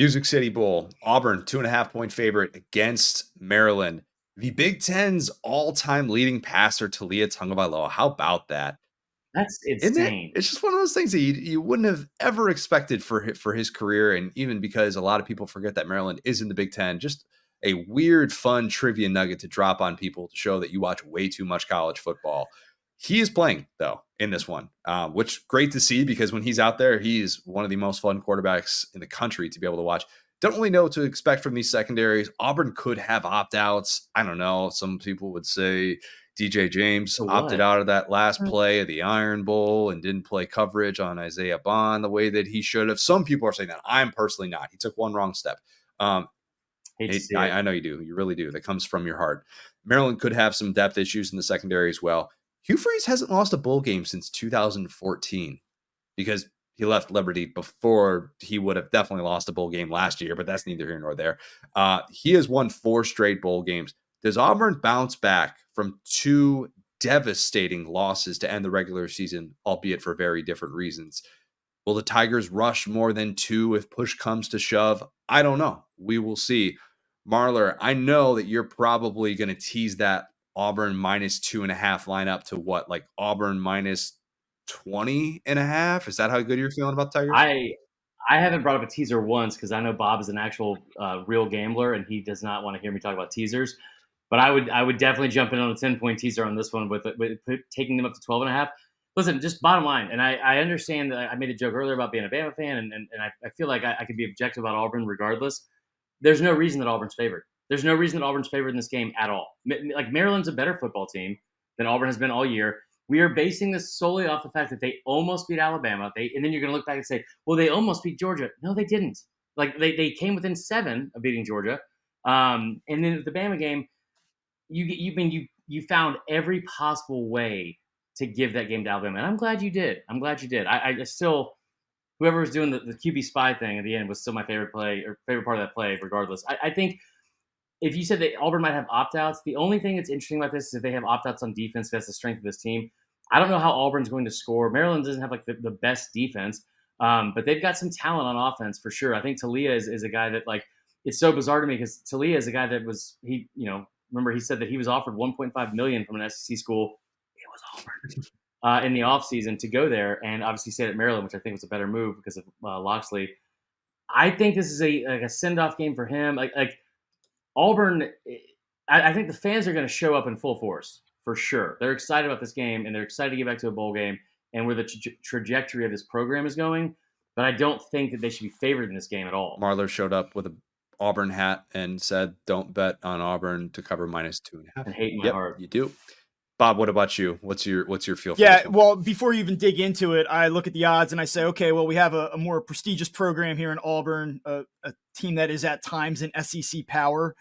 Music City Bowl, Auburn, 2.5-point favorite against Maryland. The Big Ten's all-time leading passer, Taulia Tagovailoa. How about that? That's Isn't it? insane. It's just one of those things that you wouldn't have ever expected for his career, and even because a lot of people forget that Maryland is in the Big Ten. Just a weird, fun trivia nugget to drop on people to show that you watch way too much college football. He is playing though in this one, which great to see because when he's out there, he's one of the most fun quarterbacks in the country to be able to watch. Don't really know what to expect from these secondaries. Auburn could have opt-outs. I don't know. Some people would say DJ James So opted what? out of that last play of the Iron Bowl and didn't play coverage on Isaiah Bond the way that he should have. Some people are saying that. I'm personally not. He took one wrong step. Hate to see it. I know you do. You really do. That comes from your heart. Maryland could have some depth issues in the secondary as well. Hugh Freeze hasn't lost a bowl game since 2014 because he left Liberty before he would have definitely lost a bowl game last year, but that's neither here nor there. He has won 4 straight bowl games. Does Auburn bounce back from 2 devastating losses to end the regular season, albeit for very different reasons? Will the Tigers rush more than 2 if push comes to shove? I don't know. We will see. Marler, I know that you're probably going to tease that Auburn minus 2.5 lineup to what, like Auburn minus 20.5? Is that how good you're feeling about Tigers? I I haven't brought up a teaser once because I know Bob is an actual real gambler and he does not want to hear me talk about teasers. But I would definitely jump in on a 10-point teaser on this one with taking them up to 12.5. Listen, just bottom line, and I understand that I made a joke earlier about being a Bama fan, and I feel like I could be objective about Auburn regardless. There's no reason that Auburn's favored. There's no reason that Auburn's favored in this game at all. Like Maryland's a better football team than Auburn has been all year. We are basing this solely off the fact that they almost beat Alabama. And then you're going to look back and say, well, they almost beat Georgia. No, they didn't. Like they came within 7 of beating Georgia. And then the Bama game, you found every possible way to give that game to Alabama, and I'm glad you did. I'm glad you did. I still, whoever was doing the QB spy thing at the end was still my favorite play or favorite part of that play. Regardless, I think if you said that Auburn might have opt-outs, the only thing that's interesting about this is if they have opt-outs on defense. That's the strength of this team. I don't know how Auburn's going to score. Maryland doesn't have like the best defense, but they've got some talent on offense for sure. I think Taulia is a guy that, like, it's so bizarre to me because Taulia is a guy that was, remember he said that he was offered $1.5 million from an SEC school. It was Auburn in the offseason to go there, and obviously stayed at Maryland, which I think was a better move because of Loxley. I think this is a send-off game for him. Like Auburn, I think the fans are going to show up in full force for sure. They're excited about this game, and they're excited to get back to a bowl game and where the trajectory of this program is going. But I don't think that they should be favored in this game at all. Marler showed up with a Auburn hat and said, "Don't bet on Auburn to cover minus 2.5." And hate in my Yep, heart. you do. Bob, what about you? What's your feel for Yeah, this one? well, before you even dig into it, I look at the odds and I say, okay, well, we have a more prestigious program here in Auburn, a team that is at times in SEC power,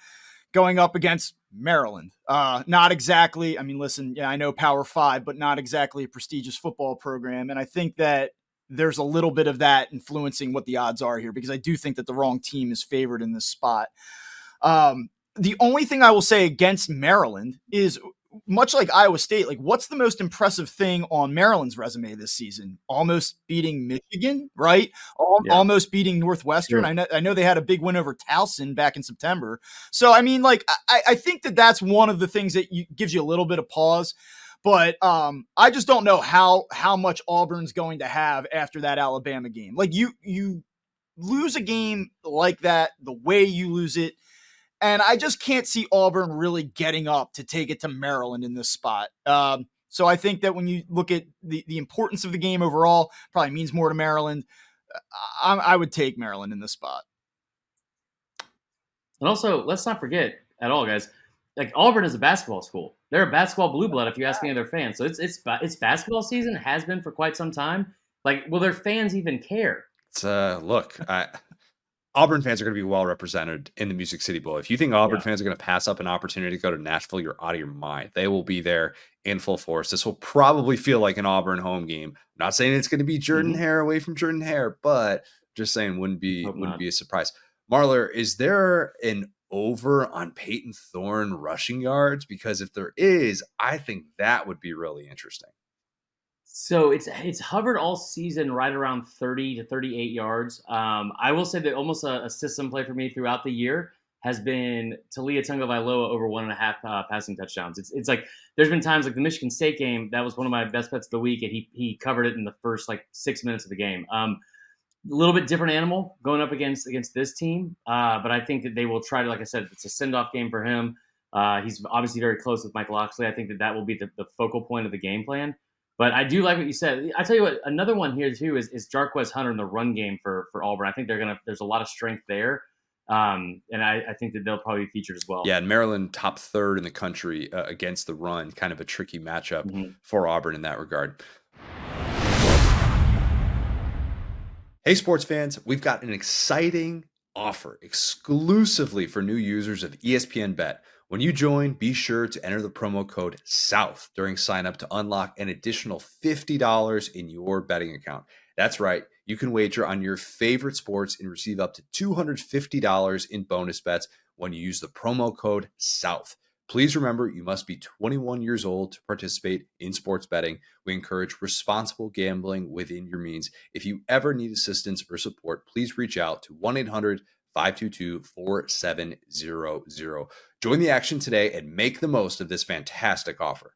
going up against Maryland. Not exactly, I mean, listen, yeah, I know Power 5, but not exactly a prestigious football program. And I think that there's a little bit of that influencing what the odds are here, because I do think that the wrong team is favored in this spot. The only thing I will say against Maryland is, much like Iowa State, like, what's the most impressive thing on Maryland's resume this season? Almost beating Michigan, right? Yeah. Almost beating Northwestern. Sure. I know they had a big win over Towson back in September. So, I mean, like, I think that that's one of the things that gives you a little bit of pause. But I just don't know how much Auburn's going to have after that Alabama game. Like, you lose a game like that, the way you lose it, and I just can't see Auburn really getting up to take it to Maryland in this spot. So I think that when you look at the importance of the game overall, probably means more to Maryland. I would take Maryland in this spot. And also, let's not forget at all, guys. Like Auburn is a basketball school. They're a basketball blue blood. If you ask any of their fans, so it's basketball season. It has been for quite some time. Like, will their fans even care? Look, Auburn fans are going to be well represented in the Music City Bowl. If you think Auburn fans are going to pass up an opportunity to go to Nashville, you're out of your mind. They will be there in full force. This will probably feel like an Auburn home game. I'm not saying it's going to be Jordan Hare away from Jordan Hare, but just saying wouldn't be a surprise. Marler, is there an over on Peyton Thorne rushing yards? Because if there is, I think that would be really interesting. So it's hovered all season right around 30 to 38 yards. I will say that almost a system play for me throughout the year has been Talia Tagovailoa over 1.5 passing touchdowns. It's like there's been times like the Michigan State game that was one of my best bets of the week, and he covered it in the first like 6 minutes of the game. A little bit different animal going up against this team, but I think that they will try to, like I said, it's a send off game for him. He's obviously very close with Mike Loxley. I think that will be the focal point of the game plan. But I do like what you said. I tell you what, another one here too is Jarquez Hunter in the run game for Auburn. I think there's a lot of strength there, and I think that they'll probably be featured as well. Yeah, and Maryland top third in the country against the run, kind of a tricky matchup for Auburn in that regard. Hey, sports fans, we've got an exciting offer exclusively for new users of ESPN Bet. When you join, be sure to enter the promo code SOUTH during sign up to unlock an additional $50 in your betting account. That's right, you can wager on your favorite sports and receive up to $250 in bonus bets when you use the promo code SOUTH. Please remember, you must be 21 years old to participate in sports betting. We encourage responsible gambling within your means. If you ever need assistance or support, please reach out to 1-800-522-4700. Join the action today and make the most of this fantastic offer.